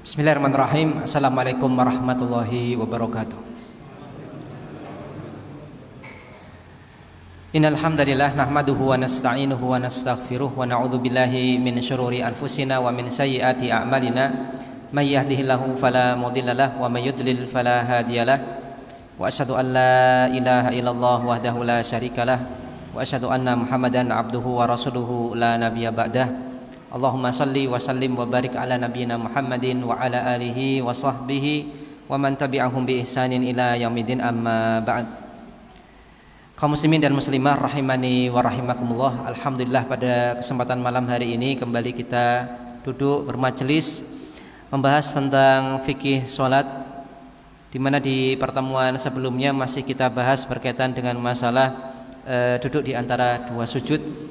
Bismillahirrahmanirrahim. Assalamualaikum warahmatullahi wabarakatuh. Innal hamdalillah nahmaduhu wa nasta'inuhu wa nastaghfiruh wa na'udzu billahi min syururi anfusina wa min sayyiati a'malina. May yahdihillahu fala mudhillalah wa may yudlil fala hadiyalah. Wa asyhadu an la ilaha illallah wahdahu la syarikalah wa asyhadu anna Muhammadan abduhu wa rasuluhu la nabiyya ba'dah. Allahumma salli wa sallim wa barik ala nabiyyina Muhammadin wa ala alihi wa sahbihi wa man tabi'ahum bi ihsanin ila yaumidin, amma ba'd. Kaum muslimin dan muslimah rahimani wa rahimakumullah. Alhamdulillah, pada kesempatan malam hari ini kembali kita duduk bermajelis membahas tentang fikih salat, di mana di pertemuan sebelumnya masih kita bahas berkaitan dengan masalah duduk di antara dua sujud.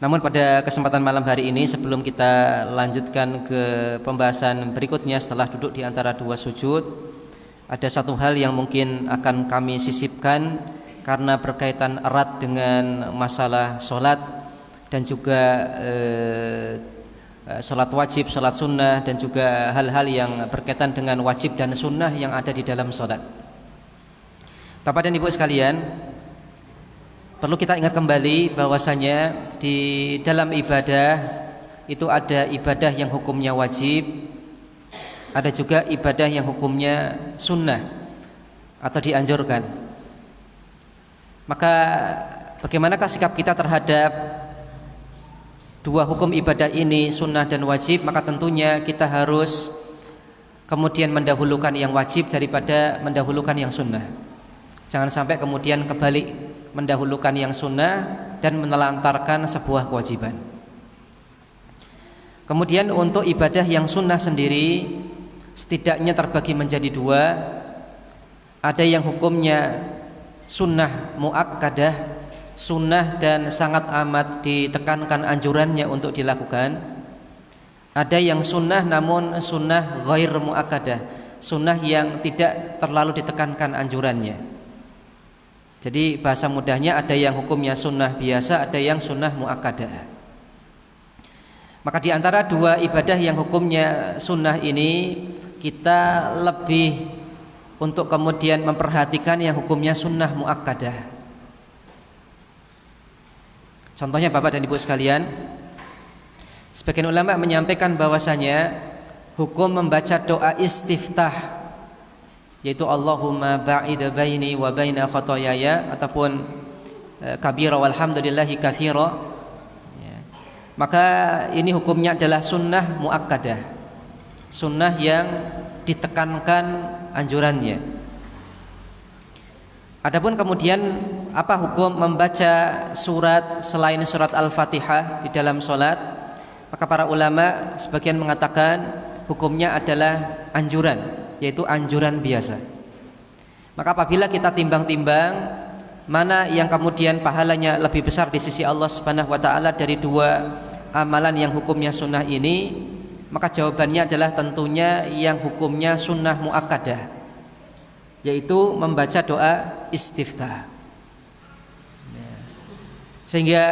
Namun pada kesempatan malam hari ini, sebelum kita lanjutkan ke pembahasan berikutnya setelah duduk di antara dua sujud, ada satu hal yang mungkin akan kami sisipkan karena berkaitan erat dengan masalah sholat dan juga sholat wajib, sholat sunnah, dan juga hal-hal yang berkaitan dengan wajib dan sunnah yang ada di dalam sholat. Bapak dan Ibu sekalian, perlu kita ingat kembali bahwasanya di dalam ibadah itu ada ibadah yang hukumnya wajib, ada juga ibadah yang hukumnya sunnah atau dianjurkan. Maka bagaimanakah sikap kita terhadap dua hukum ibadah ini, sunnah dan wajib? Maka tentunya kita harus kemudian mendahulukan yang wajib daripada mendahulukan yang sunnah. Jangan sampai kemudian kebalik, mendahulukan yang sunnah dan menelantarkan sebuah kewajiban. Kemudian untuk ibadah yang sunnah sendiri setidaknya terbagi menjadi dua. Ada yang hukumnya sunnah muakkadah, sunnah dan sangat amat ditekankan anjurannya untuk dilakukan. Ada yang sunnah namun sunnah ghair muakkadah, sunnah yang tidak terlalu ditekankan anjurannya. Jadi bahasa mudahnya, ada yang hukumnya sunnah biasa, ada yang sunnah muakkadah. Maka di antara dua ibadah yang hukumnya sunnah ini, kita lebih untuk kemudian memperhatikan yang hukumnya sunnah muakkadah. Contohnya Bapak dan Ibu sekalian, sebagian ulama menyampaikan bahwasanya hukum membaca doa istiftah, yaitu Allahumma ba'id baini wa baina khotoyaya ataupun kabira walhamdulillahi katsira, ya. Maka ini hukumnya adalah sunnah muakkadah, sunnah yang ditekankan anjurannya. Adapun kemudian apa hukum membaca surat selain surat Al-Fatihah di dalam sholat? Maka para ulama sebagian mengatakan hukumnya adalah anjuran, yaitu anjuran biasa. Maka apabila kita timbang-timbang mana yang kemudian pahalanya lebih besar di sisi Allah Subhanahu wa taala dari dua amalan yang hukumnya sunnah ini, maka jawabannya adalah tentunya yang hukumnya sunnah muakkadah, yaitu membaca doa istiftah. Sehingga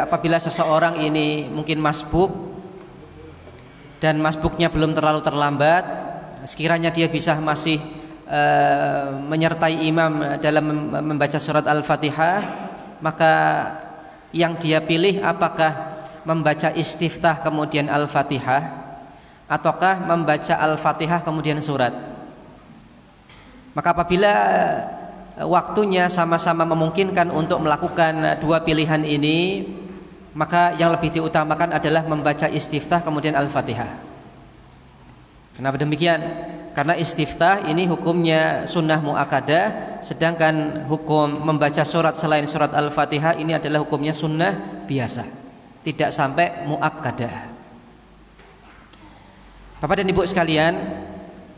apabila seseorang ini mungkin masbuk dan masbuknya belum terlalu terlambat, sekiranya dia bisa masih menyertai imam dalam membaca surat Al-Fatihah, maka yang dia pilih apakah membaca istiftah kemudian Al-Fatihah ataukah membaca Al-Fatihah kemudian surat. Maka apabila waktunya sama-sama memungkinkan untuk melakukan dua pilihan ini, maka yang lebih diutamakan adalah membaca istiftah kemudian Al-Fatihah. Kenapa demikian? Karena istiftah ini hukumnya sunnah muakkadah, sedangkan hukum membaca surat selain surat Al-Fatihah ini adalah hukumnya sunnah biasa, tidak sampai muakkadah. Bapak dan Ibu sekalian,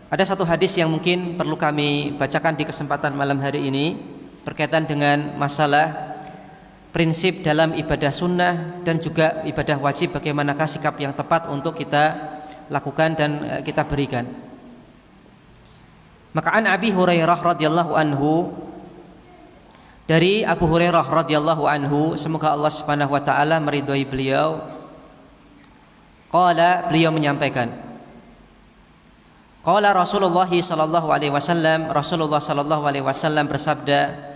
ada satu hadis yang mungkin perlu kami bacakan di kesempatan malam hari ini berkaitan dengan masalah prinsip dalam ibadah sunnah dan juga ibadah wajib, bagaimanakah sikap yang tepat untuk kita lakukan dan kita berikan. Maka an Abi Hurairah radhiyallahu anhu, dari Abu Hurairah radhiyallahu anhu, semoga Allah Subhanahu wa taala meridhai beliau, Qala, beliau menyampaikan, qala Rasulullah sallallahu alaihi wasallam, Rasulullah sallallahu alaihi wasallam bersabda,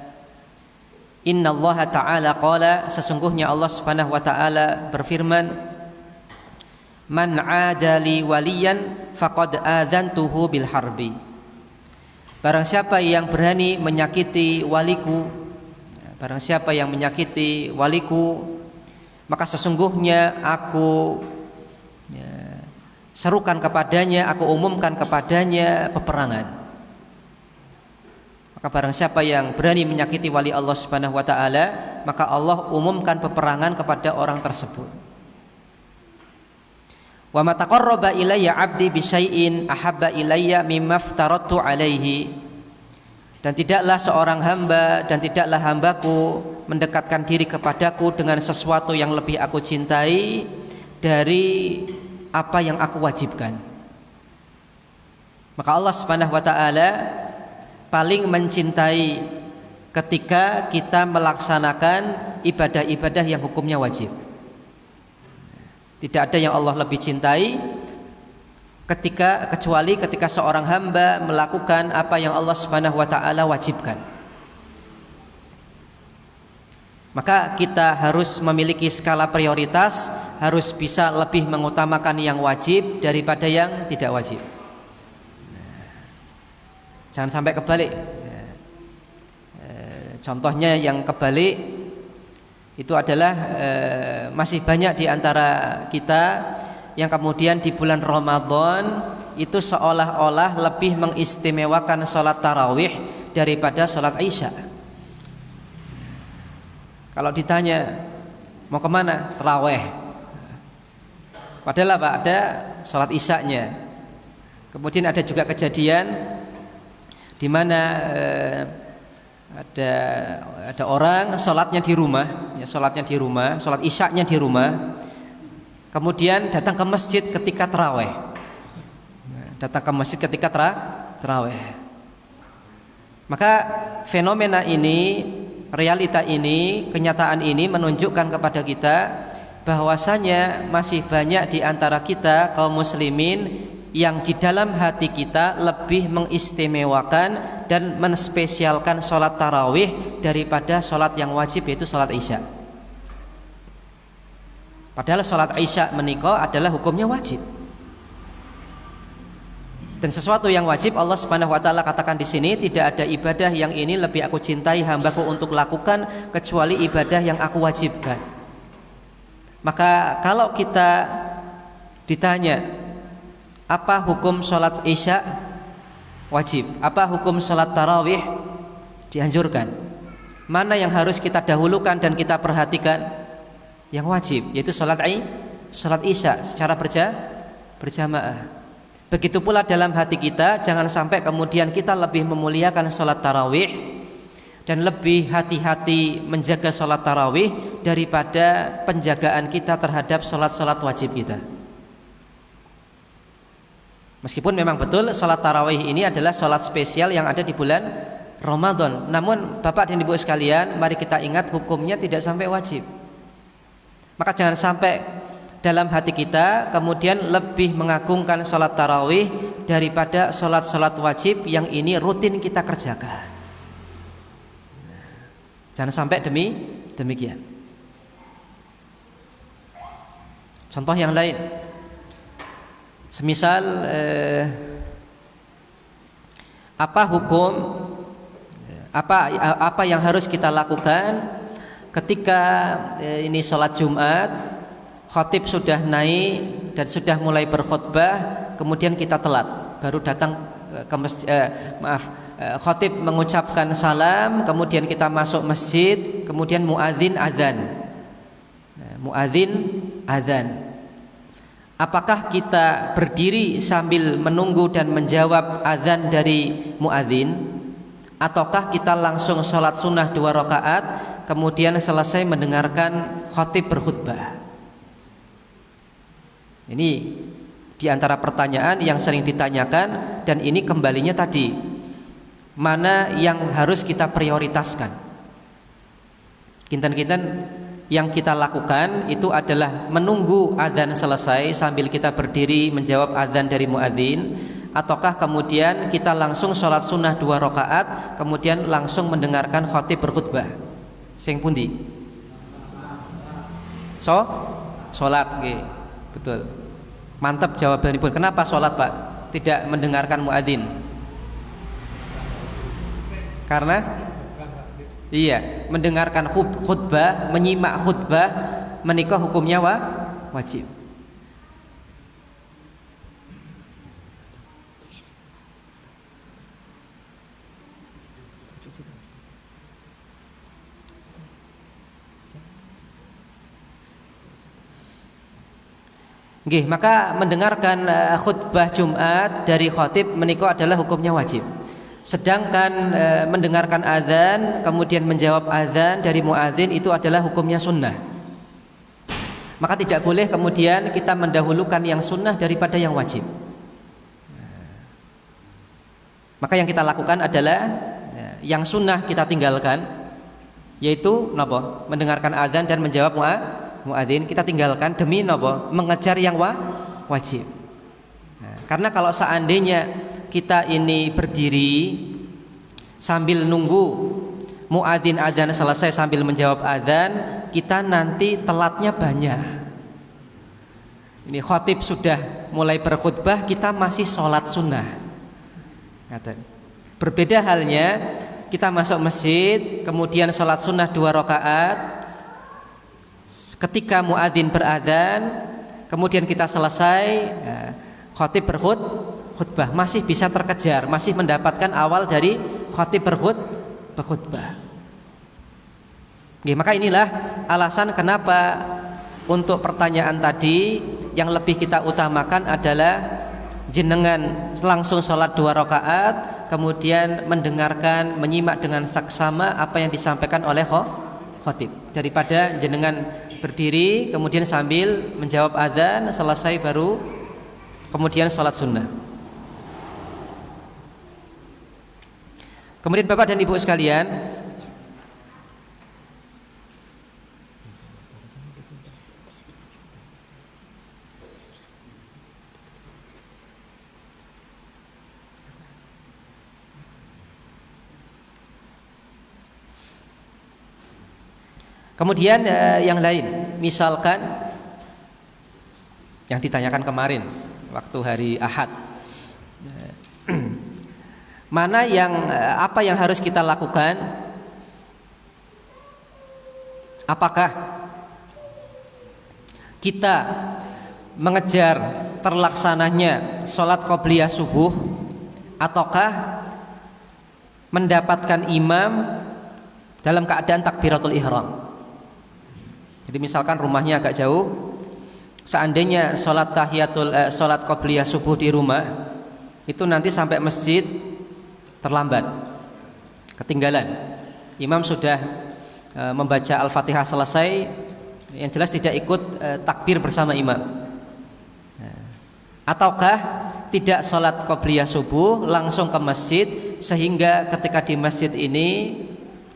Inna Allah Ta'ala qala, sesungguhnya Allah Subhanahu wa Ta'ala berfirman, Man 'adali waliyan faqad adzantuhu bil harbi. Barang siapa yang berani menyakiti waliku, barang siapa yang menyakiti waliku, maka sesungguhnya aku serukan kepadanya, aku umumkan kepadanya peperangan. Maka barang siapa yang berani menyakiti wali Allah Subhanahu wa Ta'ala, maka Allah umumkan peperangan kepada orang tersebut. Wa ma taqarraba ilayya 'abdi bi syai'in ahabba ilayya mimma aftaradtu 'alaihi. Dan tidaklah seorang hamba dan tidaklah hambaku mendekatkan diri kepadaku dengan sesuatu yang lebih aku cintai dari apa yang aku wajibkan. Maka Allah Subhanahu wa Ta'ala paling mencintai ketika kita melaksanakan ibadah-ibadah yang hukumnya wajib. Tidak ada yang Allah lebih cintai kecuali ketika seorang hamba melakukan apa yang Allah Subhanahu wa Ta'ala wajibkan. Maka kita harus memiliki skala prioritas, harus bisa lebih mengutamakan yang wajib daripada yang tidak wajib. Jangan sampai kebalik. Contohnya yang kebalik itu adalah masih banyak di antara kita yang kemudian di bulan Ramadan itu seolah-olah lebih mengistimewakan sholat tarawih daripada sholat Isya. Kalau ditanya mau kemana? Tarawih. Padahal apa? Ada sholat Isya-nya. Kemudian ada juga kejadian di mana ada orang sholatnya di rumah, ya, sholatnya di rumah, sholat Isya-nya di rumah. Kemudian datang ke masjid ketika tarawih. Datang ke masjid ketika tarawih. Maka fenomena ini, realita ini, kenyataan ini menunjukkan kepada kita bahwasanya masih banyak di antara kita kaum muslimin yang di dalam hati kita lebih mengistimewakan dan menspesialkan sholat tarawih daripada sholat yang wajib, yaitu sholat Isya. Padahal sholat Isya menika adalah hukumnya wajib. Dan sesuatu yang wajib Allah Subhanahu wa Ta'ala katakan di sini, tidak ada ibadah yang ini lebih aku cintai hambaku untuk lakukan kecuali ibadah yang aku wajibkan. Maka kalau kita ditanya apa hukum sholat Isya wajib, apa hukum sholat tarawih dianjurkan, mana yang harus kita dahulukan dan kita perhatikan? Yang wajib, yaitu sholat Isya secara berjamaah. Begitu pula dalam hati kita, jangan sampai kemudian kita lebih memuliakan sholat tarawih dan lebih hati-hati menjaga sholat tarawih daripada penjagaan kita terhadap sholat-sholat wajib kita. Meskipun memang betul sholat tarawih ini adalah sholat spesial yang ada di bulan Ramadan, namun Bapak dan Ibu sekalian, mari kita ingat hukumnya tidak sampai wajib. Maka jangan sampai dalam hati kita kemudian lebih mengagungkan sholat tarawih daripada sholat-sholat wajib yang ini rutin kita kerjakan. Jangan sampai demikian. Contoh yang lain, semisal apa hukum, apa yang harus kita lakukan ketika ini sholat Jumat, khatib sudah naik dan sudah mulai berkhutbah, kemudian kita telat, baru datang ke masjid, khatib mengucapkan salam, kemudian kita masuk masjid, kemudian muadzin adzan. Apakah kita berdiri sambil menunggu dan menjawab adzan dari muadzin, ataukah kita langsung sholat sunnah 2 rakaat kemudian selesai mendengarkan khatib berkhutbah? Ini di antara pertanyaan yang sering ditanyakan, dan ini kembalinya tadi, mana yang harus kita prioritaskan. Kinten-kinten yang kita lakukan itu adalah menunggu adzan selesai sambil kita berdiri menjawab adzan dari muadzin, ataukah kemudian kita langsung sholat sunnah 2 rakaat kemudian langsung mendengarkan khatib berkhutbah? Sing pundi? Sholat, nggih. Betul. Mantap jawabanipun. Kenapa sholat, Pak? Tidak mendengarkan muadzin? Karena iya, mendengarkan khutbah, menyimak khutbah menika hukumnya wajib. Nggih, maka mendengarkan khutbah Jumat dari khatib menika adalah hukumnya wajib. Sedangkan mendengarkan azan kemudian menjawab azan dari muadzin itu adalah hukumnya sunnah. Maka tidak boleh kemudian kita mendahulukan yang sunnah daripada yang wajib. Maka yang kita lakukan adalah yang sunnah kita tinggalkan, yaitu napa? Mendengarkan azan dan menjawab muadzin kita tinggalkan demi napa? Mengejar yang wajib. Karena kalau seandainya kita ini berdiri sambil nunggu muadzin adzan selesai sambil menjawab adzan, kita nanti telatnya banyak. Ini khatib sudah mulai berkhutbah, kita masih sholat sunnah. Berbeda halnya kita masuk masjid kemudian sholat sunnah 2 rakaat, ketika muadzin beradzan kemudian kita selesai, khatib berkhutbah, masih bisa terkejar, masih mendapatkan awal dari khatib berkhutbah. Maka inilah alasan kenapa untuk pertanyaan tadi yang lebih kita utamakan adalah jenengan langsung sholat 2 rakaat kemudian mendengarkan, menyimak dengan saksama apa yang disampaikan oleh khatib, daripada jenengan berdiri kemudian sambil menjawab adzan selesai baru kemudian sholat sunnah. Kemudian Bapak dan Ibu sekalian, kemudian yang lain, misalkan yang ditanyakan kemarin waktu hari Ahad, mana yang apa yang harus kita lakukan? Apakah kita mengejar terlaksananya sholat qobliyah subuh, ataukah mendapatkan imam dalam keadaan takbiratul ihram? Jadi misalkan rumahnya agak jauh, seandainya sholat qobliyah subuh di rumah itu nanti sampai masjid terlambat, ketinggalan. Imam sudah membaca Al-Fatihah selesai, yang jelas tidak ikut takbir bersama imam. Ataukah tidak sholat qobliyah subuh langsung ke masjid, sehingga ketika di masjid ini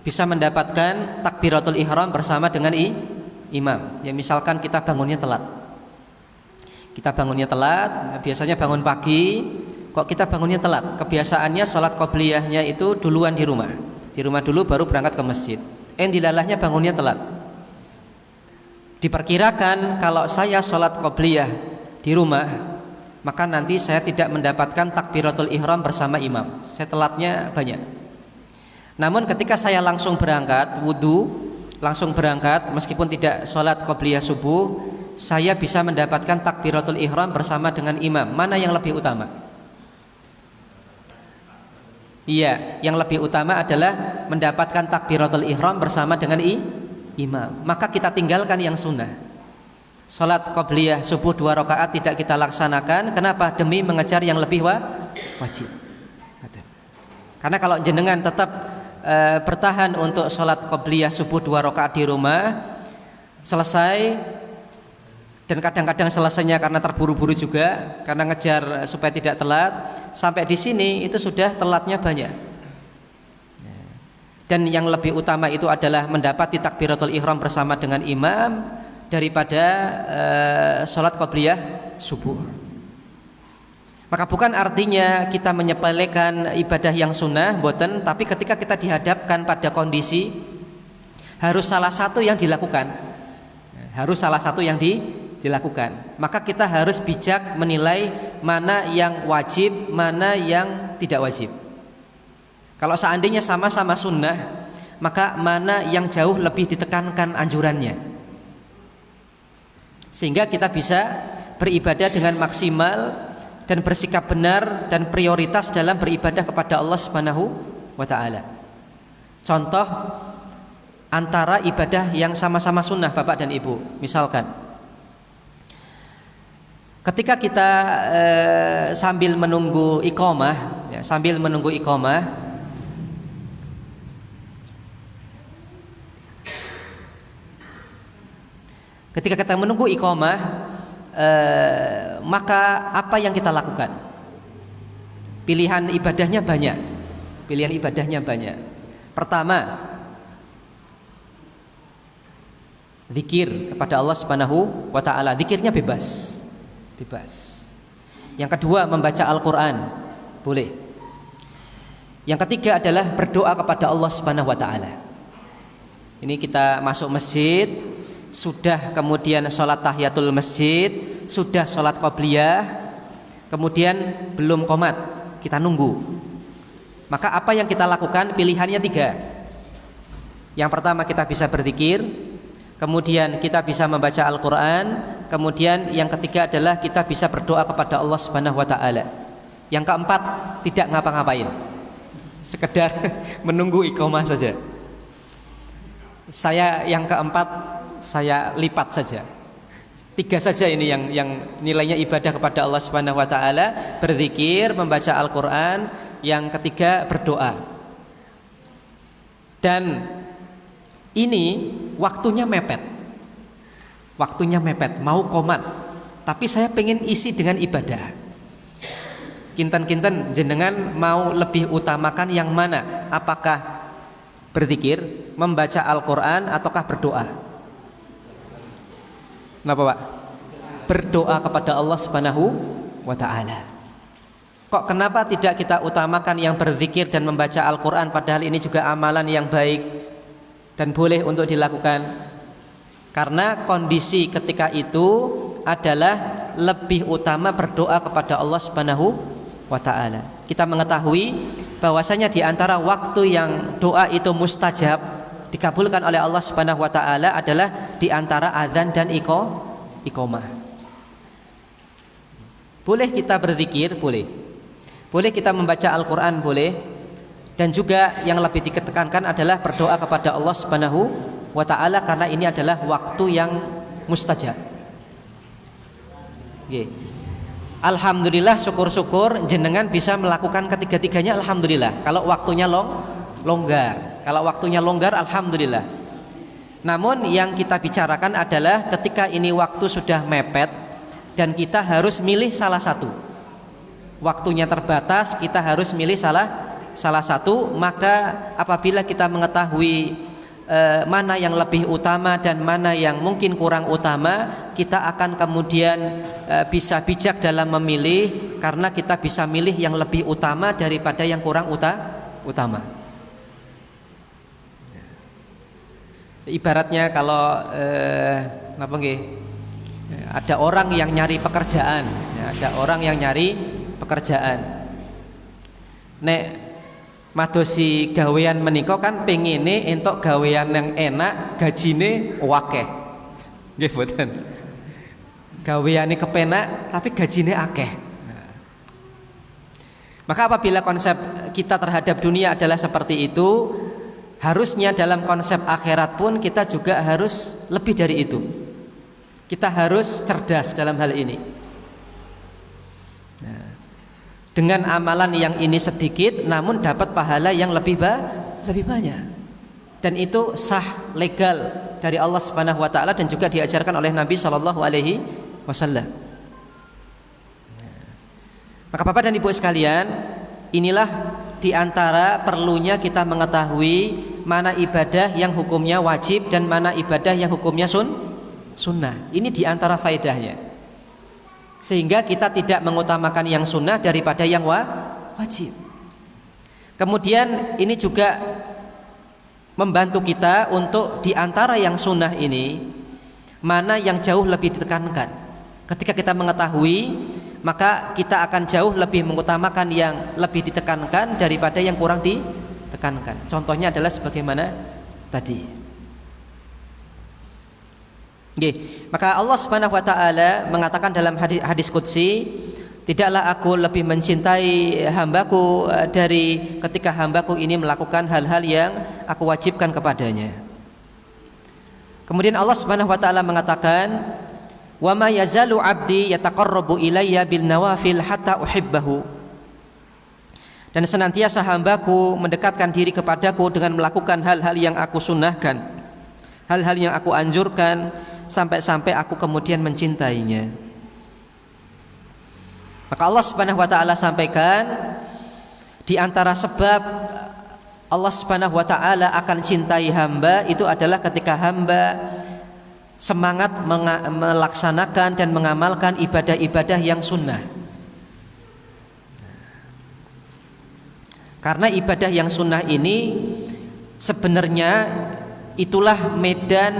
bisa mendapatkan takbiratul ihram bersama dengan imam. Ya misalkan kita bangunnya telat, biasanya bangun pagi, kok kita bangunnya telat. Kebiasaannya sholat qobliyahnya itu duluan di rumah dulu baru berangkat ke masjid. Dilalahnya bangunnya telat. Diperkirakan kalau saya sholat qobliyah di rumah, maka nanti saya tidak mendapatkan takbiratul ihram bersama imam, saya telatnya banyak. Namun ketika saya langsung berangkat, wudu, langsung berangkat meskipun tidak sholat qobliyah subuh, saya bisa mendapatkan takbiratul ihram bersama dengan imam. Mana yang lebih utama? Iya, yang lebih utama adalah mendapatkan takbiratul ihram bersama dengan imam. Maka kita tinggalkan yang sunnah. Salat qobliyah subuh 2 rakaat tidak kita laksanakan. Kenapa? Demi mengejar yang lebih wajib. Karena kalau jenengan tetap bertahan untuk salat qobliyah subuh 2 rakaat di rumah, selesai, dan kadang-kadang selesainya karena terburu-buru juga, karena ngejar supaya tidak telat, sampai di sini itu sudah telatnya banyak. Dan yang lebih utama itu adalah mendapati takbiratul ihram bersama dengan imam daripada sholat qabliyah subuh. Maka bukan artinya kita menyepelekan ibadah yang sunnah, boten, tapi ketika kita dihadapkan pada kondisi harus salah satu yang dilakukan, dilakukan, maka kita harus bijak menilai mana yang wajib, mana yang tidak wajib. Kalau seandainya sama-sama sunnah, maka mana yang jauh lebih ditekankan anjurannya, sehingga kita bisa beribadah dengan maksimal dan bersikap benar dan prioritas dalam beribadah kepada Allah Subhanahu wa ta'ala. Contoh antara ibadah yang sama-sama sunnah, Bapak dan Ibu, misalkan ketika kita sambil menunggu iqamah, ketika kita menunggu iqamah, maka apa yang kita lakukan? Pilihan ibadahnya banyak. Pertama, zikir kepada Allah Subhanahu wa ta'ala. Zikirnya bebas. Yang kedua, membaca Al-Quran, boleh. Yang ketiga adalah berdoa kepada Allah Subhanahu wa ta'ala. Ini kita masuk masjid, sudah kemudian sholat tahiyatul masjid, sudah sholat qobliyah, kemudian belum qomat, kita nunggu. Maka apa yang kita lakukan? Pilihannya 3. Yang pertama, kita bisa berzikir, kemudian kita bisa membaca Al-Quran, kemudian yang ketiga adalah kita bisa berdoa kepada Allah Subhanahu wa ta'ala. Yang keempat, tidak ngapa-ngapain, sekedar menunggu iqamah saja. Saya yang keempat, saya lipat saja. 3 saja ini yang nilainya ibadah kepada Allah Subhanahu wa ta'ala: berzikir, membaca Al-Quran, yang ketiga berdoa. Dan ini waktunya mepet, mau qomat, tapi saya pengen isi dengan ibadah. Kinten-kinten jenengan mau lebih utamakan yang mana? Apakah berzikir, membaca Al-Quran, ataukah berdoa? Kenapa, Pak? Berdoa kepada Allah Subhanahu wa ta'ala. Kok kenapa tidak kita utamakan yang berzikir dan membaca Al-Quran, padahal ini juga amalan yang baik dan boleh untuk dilakukan? Karena kondisi ketika itu adalah lebih utama berdoa kepada Allah Subhanahu wa ta'ala. Kita mengetahui bahwasanya di antara waktu yang doa itu mustajab, dikabulkan oleh Allah Subhanahu wa ta'ala, adalah di antara adzan dan iqamah. Boleh kita berzikir, boleh kita membaca Al-Quran, boleh. Dan juga yang lebih ditekankan adalah berdoa kepada Allah Subhanahu wa ta'ala, karena ini adalah waktu yang mustajab. Alhamdulillah, syukur-syukur jenengan bisa melakukan ketiga-tiganya, alhamdulillah. Kalau waktunya longgar, alhamdulillah. Namun yang kita bicarakan adalah ketika ini waktu sudah mepet dan kita harus milih salah satu. Waktunya terbatas, kita harus milih salah satu. Maka apabila kita mengetahui mana yang lebih utama dan mana yang mungkin kurang utama, kita akan kemudian bisa bijak dalam memilih, karena kita bisa milih yang lebih utama daripada yang kurang utama. Ibaratnya kalau ada orang yang nyari pekerjaan, nek madosi gawean menika kan pengine entuk gawean yang enak, gajine akeh. Nggih mboten. Gaweane kepenak tapi gajine akeh. Maka apabila konsep kita terhadap dunia adalah seperti itu, harusnya dalam konsep akhirat pun kita juga harus lebih dari itu. Kita harus cerdas dalam hal ini. Dengan amalan yang ini sedikit, namun dapat pahala yang lebih banyak. Dan itu sah, legal dari Allah Subhanahu wa ta'ala, dan juga diajarkan oleh Nabi Shallallahu alaihi wasallam. Maka Bapak dan Ibu sekalian, inilah diantara perlunya kita mengetahui mana ibadah yang hukumnya wajib dan mana ibadah yang hukumnya sunnah. Ini diantara faedahnya. Sehingga kita tidak mengutamakan yang sunnah daripada yang wajib. Kemudian ini juga membantu kita untuk diantara yang sunnah ini mana yang jauh lebih ditekankan. Ketika kita mengetahui, maka kita akan jauh lebih mengutamakan yang lebih ditekankan daripada yang kurang ditekankan. Contohnya adalah sebagaimana tadi. Maka Allah Subhanahu wa taala mengatakan dalam hadis qudsi, tidaklah aku lebih mencintai hambaku dari ketika hambaku ini melakukan hal-hal yang aku wajibkan kepadanya. Kemudian Allah Subhanahu wa taala mengatakan, wa ma yazalu 'abdi yataqarrabu ilayya bin nawafil hatta uhibbahu. Dan senantiasa hambaku mendekatkan diri kepadaku dengan melakukan hal-hal yang aku sunnahkan, hal-hal yang aku anjurkan, sampai-sampai aku kemudian mencintainya. Maka Allah Subhanahu wa taala sampaikan, di antara sebab Allah Subhanahu wa taala akan cintai hamba itu adalah ketika hamba semangat melaksanakan dan mengamalkan ibadah-ibadah yang sunnah. Karena ibadah yang sunnah ini sebenarnya itulah medan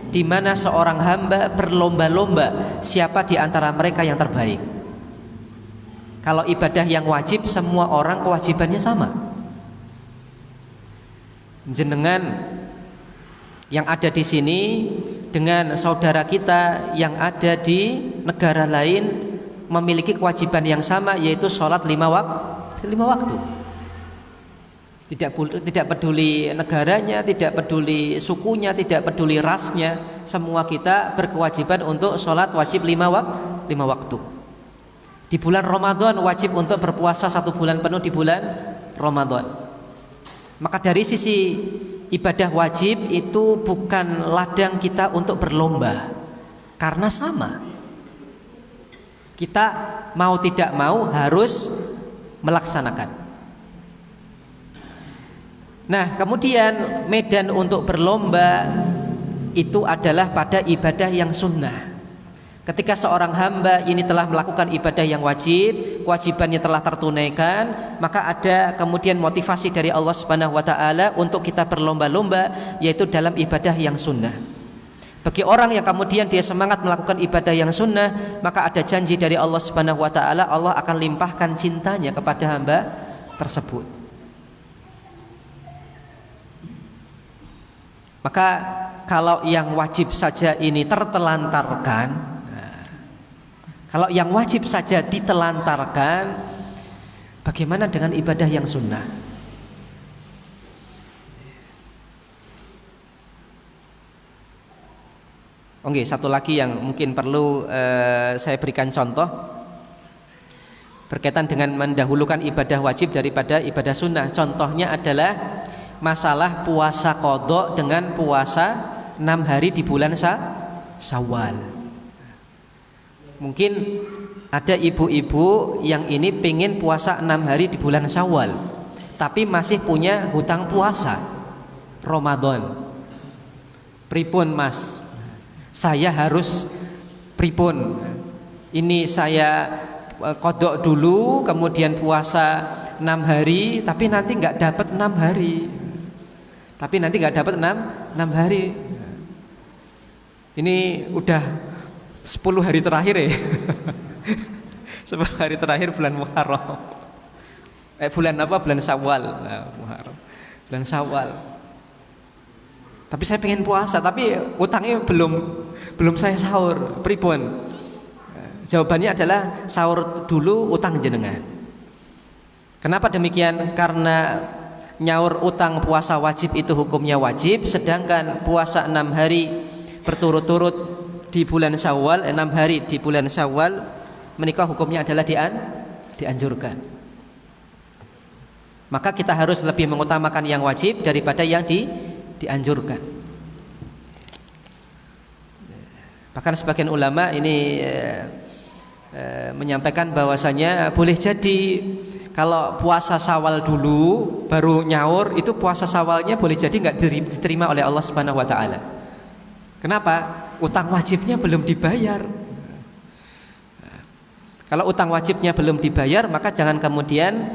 di mana seorang hamba berlomba-lomba siapa di antara mereka yang terbaik. Kalau ibadah yang wajib, semua orang kewajibannya sama. Jenengan yang ada di sini dengan saudara kita yang ada di negara lain memiliki kewajiban yang sama, yaitu sholat 5 waktu. Tidak peduli negaranya, tidak peduli sukunya, tidak peduli rasnya, semua kita berkewajiban untuk sholat wajib 5 waktu. Di bulan Ramadan wajib untuk berpuasa 1 bulan penuh di bulan Ramadan. Maka dari sisi ibadah wajib itu bukan ladang kita untuk berlomba, karena sama. Kita mau tidak mau harus melaksanakan. Nah, kemudian medan untuk berlomba itu adalah pada ibadah yang sunnah. Ketika seorang hamba ini telah melakukan ibadah yang wajib, kewajibannya telah tertunaikan, maka ada kemudian motivasi dari Allah Subhanahu wa taala untuk kita berlomba-lomba, yaitu dalam ibadah yang sunnah. Bagi orang yang kemudian dia semangat melakukan ibadah yang sunnah, maka ada janji dari Allah Subhanahu wa taala, Allah akan limpahkan cintanya kepada hamba tersebut. Maka kalau yang wajib saja ini tertelantarkan, kalau yang wajib saja ditelantarkan, bagaimana dengan ibadah yang sunnah? Oke, satu lagi yang mungkin perlu saya berikan contoh berkaitan dengan mendahulukan ibadah wajib daripada ibadah sunnah. Contohnya adalah masalah puasa qadha dengan puasa 6 hari di bulan Syawal. Mungkin ada ibu-ibu yang ini pengen puasa 6 hari di bulan Syawal, tapi masih punya hutang puasa Ramadan. Pripun mas? Saya harus pripun? Ini saya qadha dulu, kemudian puasa 6 hari, tapi nanti nggak dapat 6 hari. Tapi nanti nggak dapat 6 hari. Ini udah 10 hari terakhir ya. 10 hari terakhir bulan Muharram. Bulan apa? Bulan Syawal. Muharram. Bulan Syawal. Tapi saya pengen puasa, tapi utangnya belum saya sahur. Pripun? Jawabannya adalah sahur dulu, utang jenengan. Kenapa demikian? Karena nyaur utang puasa wajib itu hukumnya wajib, sedangkan puasa 6 hari berturut-turut di bulan Syawal, 6 hari di bulan Syawal menikah hukumnya adalah dianjurkan. Maka kita harus lebih mengutamakan yang wajib daripada yang dianjurkan. Bahkan sebagian ulama ini menyampaikan bahwasanya boleh jadi Kalau puasa Syawal dulu baru nyaur, itu puasa Syawalnya boleh jadi nggak diterima oleh Allah Subhanahu wa taala. Kenapa? Utang wajibnya belum dibayar. Kalau utang wajibnya belum dibayar, maka jangan kemudian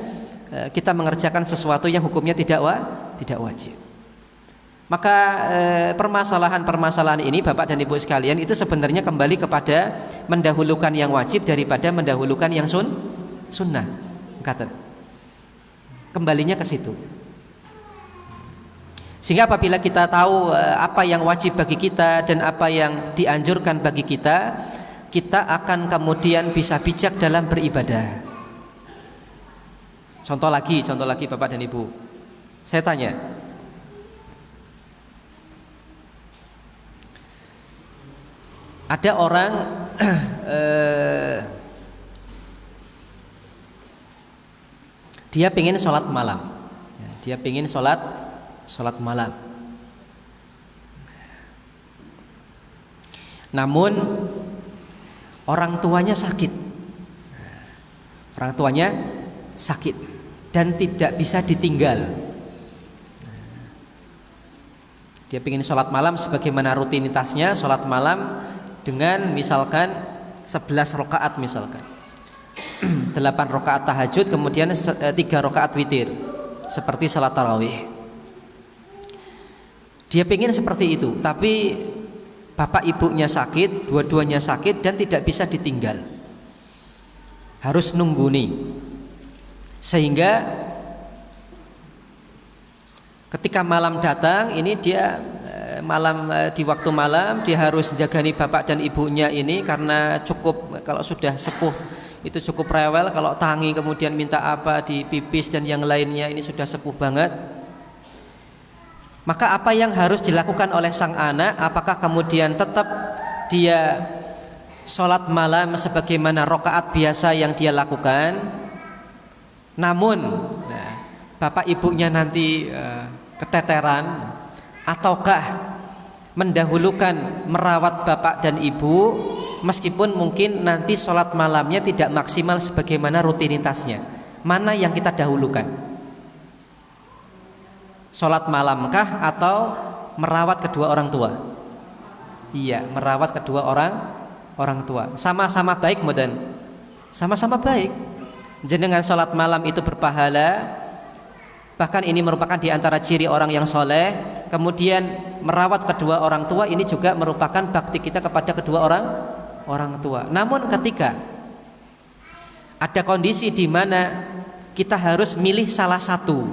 kita mengerjakan sesuatu yang hukumnya tidak wajib. Maka permasalahan-permasalahan ini Bapak dan Ibu sekalian itu sebenarnya kembali kepada mendahulukan yang wajib daripada mendahulukan yang sunnah. Kata. Kembalinya ke situ. Sehingga apabila kita tahu apa yang wajib bagi kita dan apa yang dianjurkan bagi kita, kita akan kemudian bisa bijak dalam beribadah. Contoh lagi Bapak dan Ibu. Saya tanya, ada orang dia pengen sholat malam. Dia pengen sholat malam. Namun orang tuanya sakit. Orang tuanya sakit dan tidak bisa ditinggal. Dia pengen sholat malam sebagaimana rutinitasnya sholat malam dengan misalkan 11 rakaat misalkan. 8 rakaat tahajud, kemudian 3 rakaat witir seperti salat tarawih. Dia pengen seperti itu, tapi bapak ibunya sakit, dua-duanya sakit dan tidak bisa ditinggal, harus nungguni. Sehingga ketika malam datang, ini dia di waktu malam dia harus jagani bapak dan ibunya ini, karena cukup kalau sudah sepuh itu cukup rewel, kalau tangi kemudian minta apa dipipis dan yang lainnya, ini sudah sepuh banget. Maka apa yang harus dilakukan oleh sang anak? Apakah kemudian tetap dia sholat malam sebagaimana rakaat biasa yang dia lakukan, namun bapak ibunya nanti keteteran, ataukah mendahulukan merawat bapak dan ibu meskipun mungkin nanti sholat malamnya tidak maksimal sebagaimana rutinitasnya? Mana yang kita dahulukan? Sholat malamkah atau merawat kedua orang tua? Iya, merawat kedua orang tua. Sama-sama baik, mudan. Sama-sama baik. Jenengan sholat malam itu berpahala. Bahkan ini merupakan di antara ciri orang yang soleh. Kemudian merawat kedua orang tua ini juga merupakan bakti kita kepada kedua orang tua. Namun ketika ada kondisi di mana kita harus milih salah satu,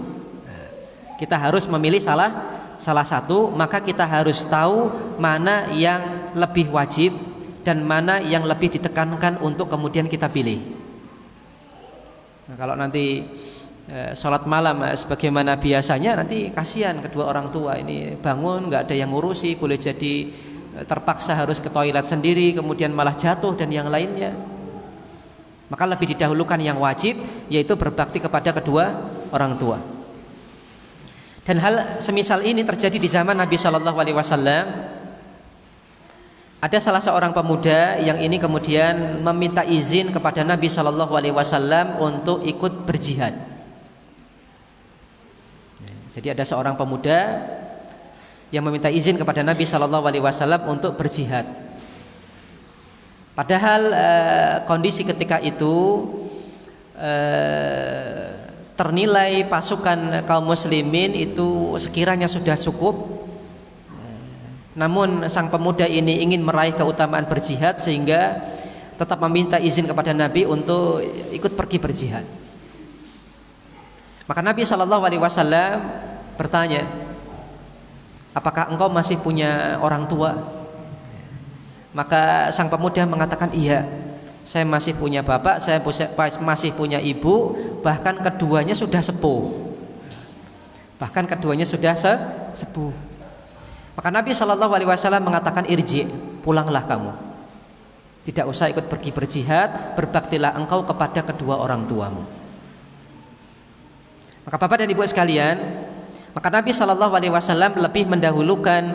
kita harus memilih salah satu, maka kita harus tahu mana yang lebih wajib dan mana yang lebih ditekankan untuk kemudian kita pilih. Nah, kalau nanti sholat malam sebagaimana biasanya, nanti kasihan kedua orang tua ini bangun nggak ada yang ngurusi, boleh jadi terpaksa harus ke toilet sendiri, kemudian malah jatuh dan yang lainnya. Maka lebih didahulukan yang wajib, yaitu berbakti kepada kedua orang tua. Dan hal semisal ini terjadi di zaman Nabi Shallallahu Alaihi Wasallam. Ada salah seorang pemuda yang ini kemudian meminta izin kepada Nabi Shallallahu Alaihi Wasallam untuk ikut berjihad. Jadi ada seorang pemuda yang meminta izin kepada Nabi Shallallahu Alaihi Wasallam untuk berjihad. Padahal kondisi ketika itu ternilai pasukan kaum muslimin itu sekiranya sudah cukup. Namun sang pemuda ini ingin meraih keutamaan berjihad, sehingga tetap meminta izin kepada Nabi untuk ikut pergi berjihad. Maka Nabi Shallallahu Alaihi Wasallam bertanya, apakah engkau masih punya orang tua? Maka sang pemuda mengatakan, iya, saya masih punya bapak, saya masih punya ibu, bahkan keduanya sudah sepuh. Sepuh. Maka Nabi Shallallahu Alaihi Wasallam mengatakan, irji, pulanglah kamu, tidak usah ikut pergi berjihad, berbaktilah engkau kepada kedua orang tuamu. Maka bapak dan ibu sekalian, maka Nabi Shallallahu Alaihi Wasallam lebih mendahulukan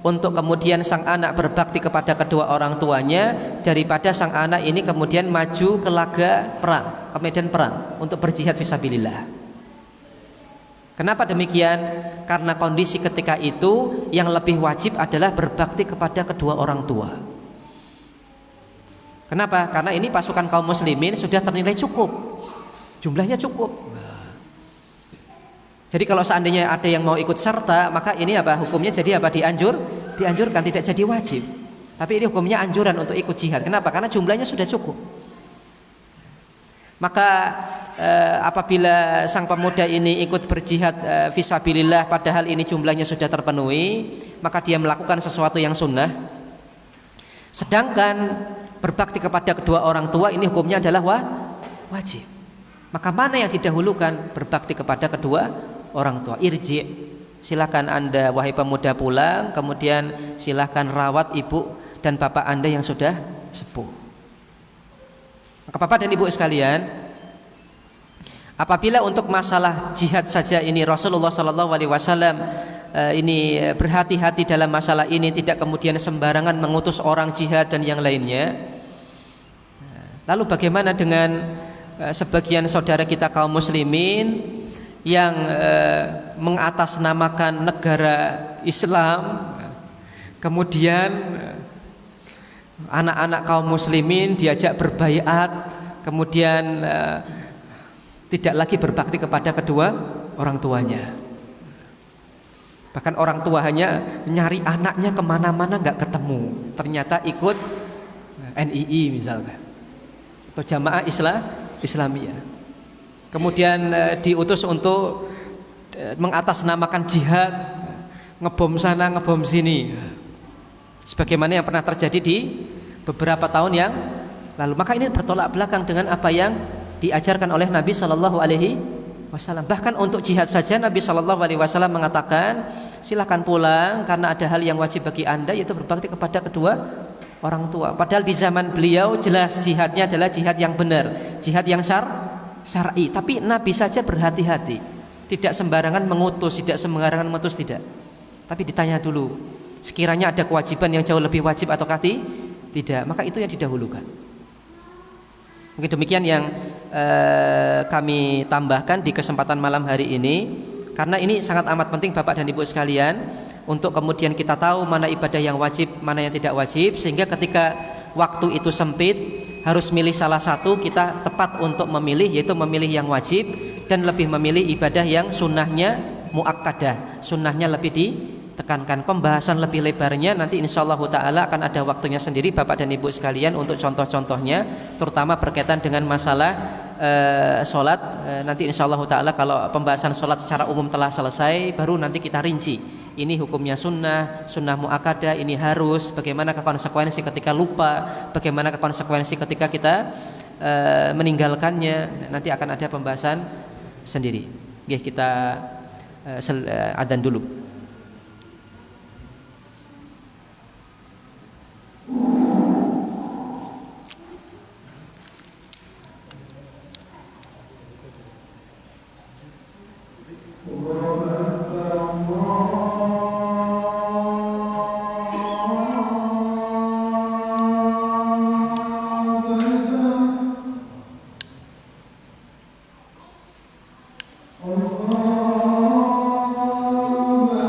untuk kemudian sang anak berbakti kepada kedua orang tuanya daripada sang anak ini kemudian maju ke laga perang, ke medan perang untuk berjihad fisabilillah. Kenapa demikian? Karena kondisi ketika itu yang lebih wajib adalah berbakti kepada kedua orang tua. Kenapa? Karena ini pasukan kaum muslimin sudah ternilai cukup, jumlahnya cukup. Jadi kalau seandainya ada yang mau ikut serta, maka ini apa hukumnya? Jadi apa? Dianjurkan, tidak jadi wajib. Tapi ini hukumnya anjuran untuk ikut jihad. Kenapa? Karena jumlahnya sudah cukup. Maka apabila sang pemuda ini ikut berjihad fisabilillah padahal ini jumlahnya sudah terpenuhi, maka dia melakukan sesuatu yang sunnah. Sedangkan berbakti kepada kedua orang tua ini hukumnya adalah wajib. Maka mana yang didahulukan? Berbakti kepada kedua orang tua. Irji, silakan Anda wahai pemuda pulang, kemudian silakan rawat ibu dan bapak Anda yang sudah sepuh. Maka bapak dan ibu sekalian, apabila untuk masalah jihad saja ini Rasulullah SAW ini berhati-hati dalam masalah ini, tidak kemudian sembarangan mengutus orang jihad dan yang lainnya. Lalu bagaimana dengan sebagian saudara kita kaum muslimin yang mengatasnamakan negara Islam, kemudian anak-anak kaum muslimin diajak berbaiat, kemudian tidak lagi berbakti kepada kedua orang tuanya. Bahkan orang tua hanya nyari anaknya kemana-mana nggak ketemu, ternyata ikut NII misalkan atau jamaah Islamiyah. Kemudian diutus untuk mengatasnamakan jihad, ngebom sana ngebom sini, sebagaimana yang pernah terjadi di beberapa tahun yang lalu. Maka ini bertolak belakang dengan apa yang diajarkan oleh Nabi Shallallahu Alaihi Wasallam. Bahkan untuk jihad saja Nabi Shallallahu Alaihi Wasallam mengatakan silakan pulang karena ada hal yang wajib bagi Anda, yaitu berbakti kepada kedua orang tua. Padahal di zaman beliau jelas jihadnya adalah jihad yang benar, jihad yang syar'i. Tapi Nabi saja berhati-hati, tidak sembarangan mengutus, tidak sembarangan mengutus, tidak. Tapi ditanya dulu, sekiranya ada kewajiban yang jauh lebih wajib ataukah tidak, maka itu yang didahulukan. Mungkin demikian yang kami tambahkan di kesempatan malam hari ini, karena ini sangat amat penting Bapak dan Ibu sekalian, untuk kemudian kita tahu mana ibadah yang wajib, mana yang tidak wajib, sehingga ketika waktu itu sempit harus milih salah satu, kita tepat untuk memilih, yaitu memilih yang wajib dan lebih memilih ibadah yang sunnahnya muakkadah, sunnahnya lebih ditekankan. Pembahasan lebih lebarnya nanti insyaallah ta'ala akan ada waktunya sendiri Bapak dan Ibu sekalian untuk contoh-contohnya, terutama berkaitan dengan masalah sholat. Nanti insyaallah ta'ala kalau pembahasan sholat secara umum telah selesai, baru nanti kita rinci ini hukumnya sunnah muakkadah, ini harus, bagaimana konsekuensi ketika lupa, bagaimana konsekuensi ketika kita meninggalkannya. Nanti akan ada pembahasan sendiri. Oke, kita adzan dulu. Allah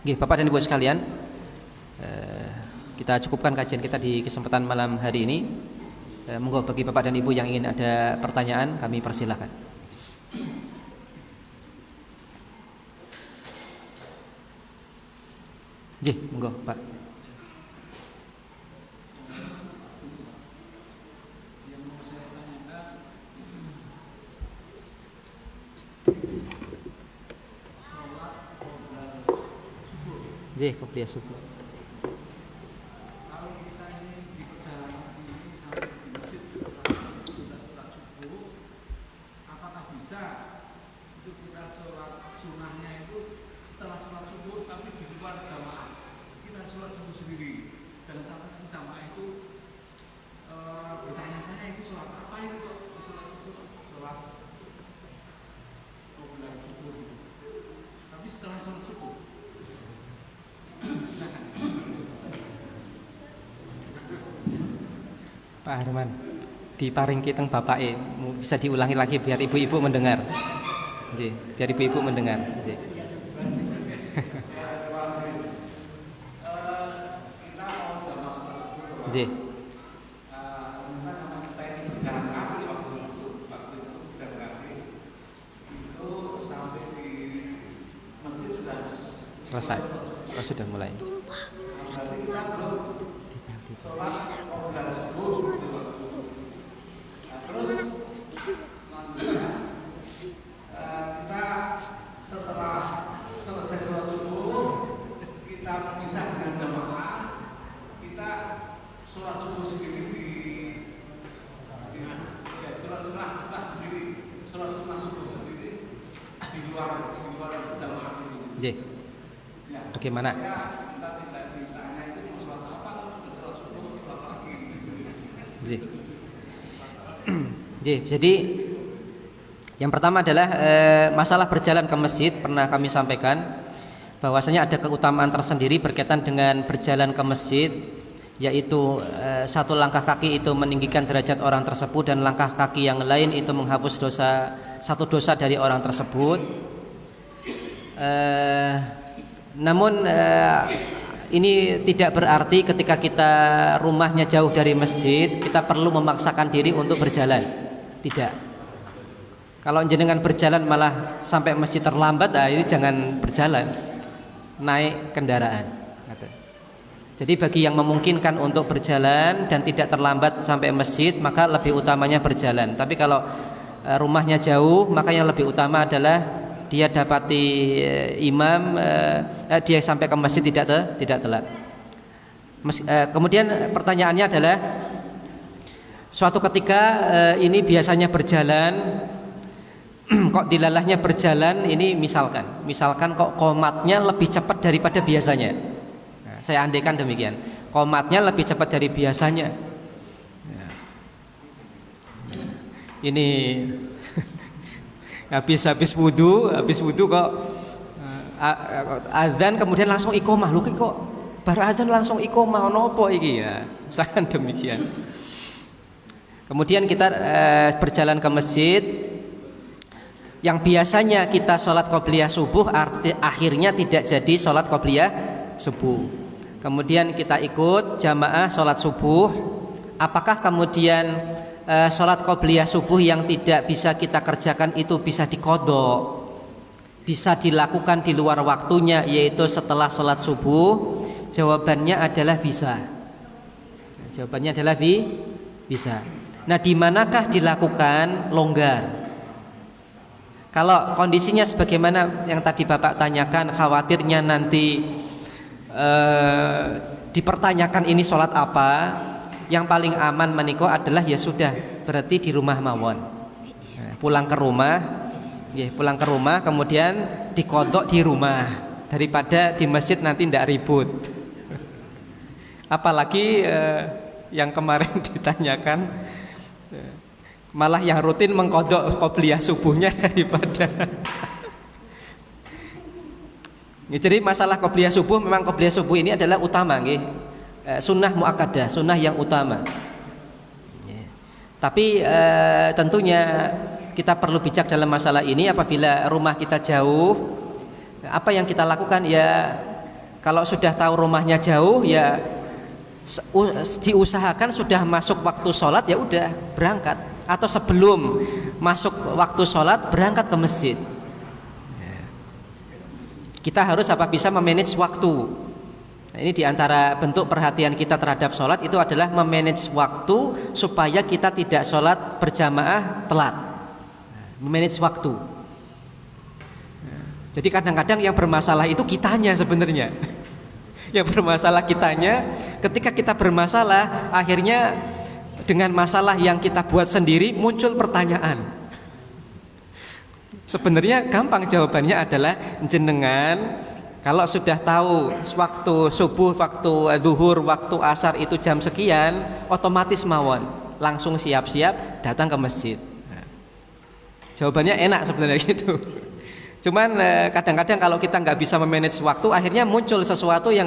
Nggih, Bapak dan Ibu sekalian, kita cukupkan kajian kita di kesempatan malam hari ini. Monggo bagi Bapak dan Ibu yang ingin ada pertanyaan, kami persilahkan. Nggih, monggo, Pak. Nggih, qobliyah subuh. Pak Harman, diparing kiteng Bapak bisa diulangi lagi biar ibu-ibu mendengar. Nggih, biar ibu-ibu mendengar. Nggih. Nggih. Selesai. Oh, sudah mulai. Bagaimana? Jadi yang pertama adalah masalah berjalan ke masjid. Pernah kami sampaikan bahwasanya ada keutamaan tersendiri berkaitan dengan berjalan ke masjid, yaitu satu langkah kaki itu meninggikan derajat orang tersebut, dan langkah kaki yang lain itu menghapus satu dosa dari orang tersebut. Namun ini tidak berarti ketika kita rumahnya jauh dari masjid kita perlu memaksakan diri untuk berjalan. Tidak. Kalau jenengan berjalan malah sampai masjid terlambat, ini jangan berjalan, naik kendaraan. Jadi bagi yang memungkinkan untuk berjalan dan tidak terlambat sampai masjid, maka lebih utamanya berjalan. Tapi kalau rumahnya jauh, maka yang lebih utama adalah dia dapati imam, dia sampai ke masjid tidak telat. Kemudian pertanyaannya adalah, suatu ketika ini biasanya berjalan, kok dilalahnya berjalan ini misalkan kok qomatnya lebih cepat daripada biasanya. Nah, saya andaikan demikian, qomatnya lebih cepat dari biasanya. Ini habis wudhu kok adzan kemudian langsung iqomah. Lho kok bar adzan langsung iqomah, ono apa iki ya? Misalkan demikian. Kemudian kita berjalan ke masjid yang biasanya kita sholat qobliyah subuh, akhirnya tidak jadi sholat qobliyah subuh. Kemudian kita ikut jamaah sholat subuh. Apakah kemudian sholat qobliyah subuh yang tidak bisa kita kerjakan itu bisa diqodho, bisa dilakukan di luar waktunya, yaitu setelah sholat subuh? Jawabannya adalah bisa. Jawabannya adalah bisa. Nah, di manakah dilakukan? Longgar. Kalau kondisinya sebagaimana yang tadi Bapak tanyakan, khawatirnya nanti dipertanyakan ini sholat apa, yang paling aman meniko adalah ya sudah, berarti di rumah mawon. Pulang ke rumah, kemudian diqodho di rumah, daripada di masjid nanti tidak ribut. Apalagi yang kemarin ditanyakan, malah yang rutin mengqodho qobliyah subuhnya daripada. Jadi masalah qobliyah subuh, memang qobliyah subuh ini adalah utama, sunnah muakkadah, sunnah yang utama. Tapi tentunya kita perlu bijak dalam masalah ini. Apabila rumah kita jauh, apa yang kita lakukan? Ya Kalau sudah tahu rumahnya jauh ya diusahakan sudah masuk waktu sholat ya udah berangkat, atau sebelum masuk waktu sholat berangkat ke masjid. Kita harus bisa memanage waktu. Nah, ini diantara bentuk perhatian kita terhadap sholat itu adalah memanage waktu supaya kita tidak sholat berjamaah telat. Memanage waktu. Jadi kadang-kadang yang bermasalah itu kitanya sebenarnya. Yang bermasalah kitanya, ketika kita bermasalah akhirnya dengan masalah yang kita buat sendiri muncul pertanyaan. Sebenarnya gampang jawabannya adalah jenengan kalau sudah tahu waktu subuh, waktu zuhur, waktu asar itu jam sekian, otomatis mawon langsung siap-siap datang ke masjid. Nah, jawabannya enak sebenarnya gitu. Cuman kadang-kadang kalau kita nggak bisa memanage waktu, akhirnya muncul sesuatu yang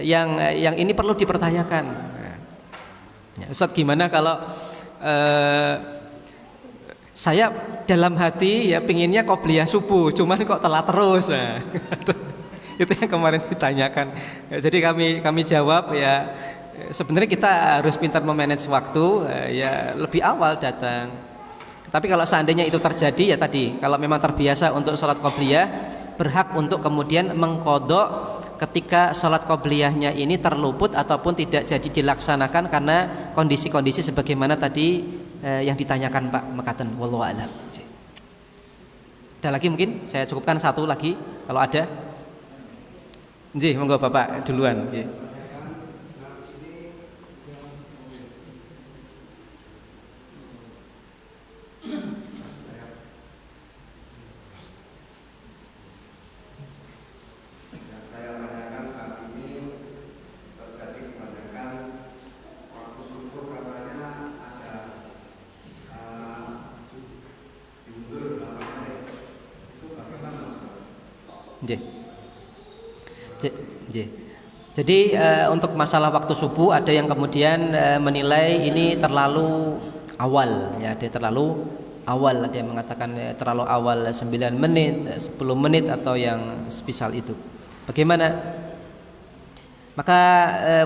yang ini perlu dipertanyakan. Ustaz, gimana kalau saya dalam hati ya pinginnya qobliyah subuh, cuman kok telat terus. Nah, itu yang kemarin ditanyakan. Jadi kami jawab ya sebenarnya kita harus pintar memanage waktu, ya lebih awal datang. Tapi kalau seandainya itu terjadi ya tadi, kalau memang terbiasa untuk sholat qobliyah, berhak untuk kemudian mengqadha ketika sholat qobliyahnya ini terluput ataupun tidak jadi dilaksanakan karena kondisi-kondisi sebagaimana tadi yang ditanyakan Pak mekaten. Wallahu a'lam. Ada lagi mungkin? Saya cukupkan satu lagi kalau ada. Nggih, monggo Bapak duluan. Nggih. Jadi untuk masalah waktu subuh ada yang kemudian menilai ini terlalu awal, ya, ada terlalu awal, ada yang mengatakan terlalu awal 9 menit, 10 menit atau yang semisal itu. Bagaimana? Maka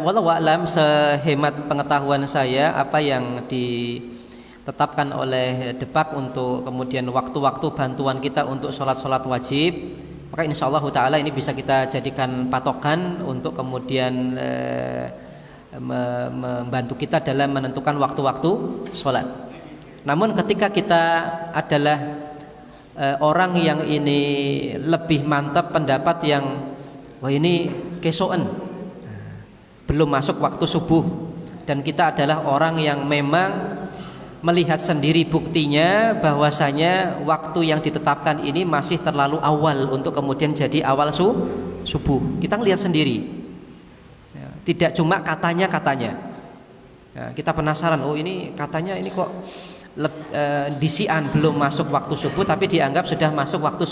wallahu a'lam, sehemat pengetahuan saya apa yang ditetapkan oleh Depak untuk kemudian waktu-waktu bantuan kita untuk sholat-sholat wajib, maka insyaallah ta'ala ini bisa kita jadikan patokan untuk kemudian membantu kita dalam menentukan waktu-waktu sholat. Namun ketika kita adalah orang yang ini lebih mantap pendapat yang wah ini kesoen belum masuk waktu subuh, dan kita adalah orang yang memang melihat sendiri buktinya bahwasanya waktu yang ditetapkan ini masih terlalu awal untuk kemudian jadi awal subuh. Kita lihat sendiri, ya, tidak cuma katanya. Ya, kita penasaran, oh ini katanya ini kok disian belum masuk waktu subuh tapi dianggap sudah masuk waktu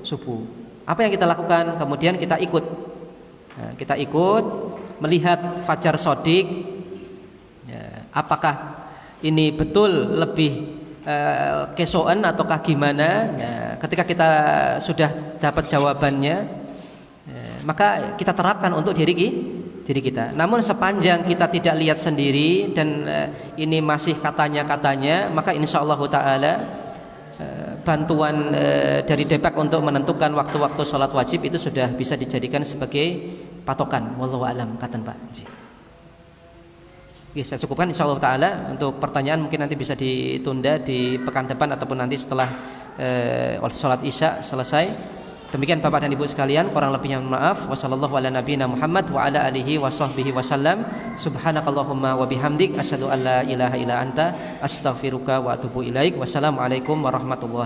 subuh. Apa yang kita lakukan? Kemudian kita ikut. Nah, kita ikut melihat fajar sodik, ya, apakah ini betul lebih kesoan ataukah gimana? Ya, ketika kita sudah dapat jawabannya, ya, maka kita terapkan untuk diri kita. Namun sepanjang kita tidak lihat sendiri dan ini masih katanya, maka insyaallah ta'ala bantuan dari Depak untuk menentukan waktu-waktu sholat wajib itu sudah bisa dijadikan sebagai patokan. Wallahu a'lam katan Pak. Ya, saya cukupkan insyaallah ta'ala. Untuk pertanyaan mungkin nanti bisa ditunda di pekan depan ataupun nanti setelah sholat isya selesai. Demikian Bapak dan Ibu sekalian, kurang lebihnya maaf. Wassallallahu ala nabiyina Muhammad wa ala alihi wa sahbihi wasallam. Subhanakallahumma wa bihamdik asyhadu an la ilaha illa anta astaghfiruka wa atubu ilaik. Wassalamualaikum warahmatullahi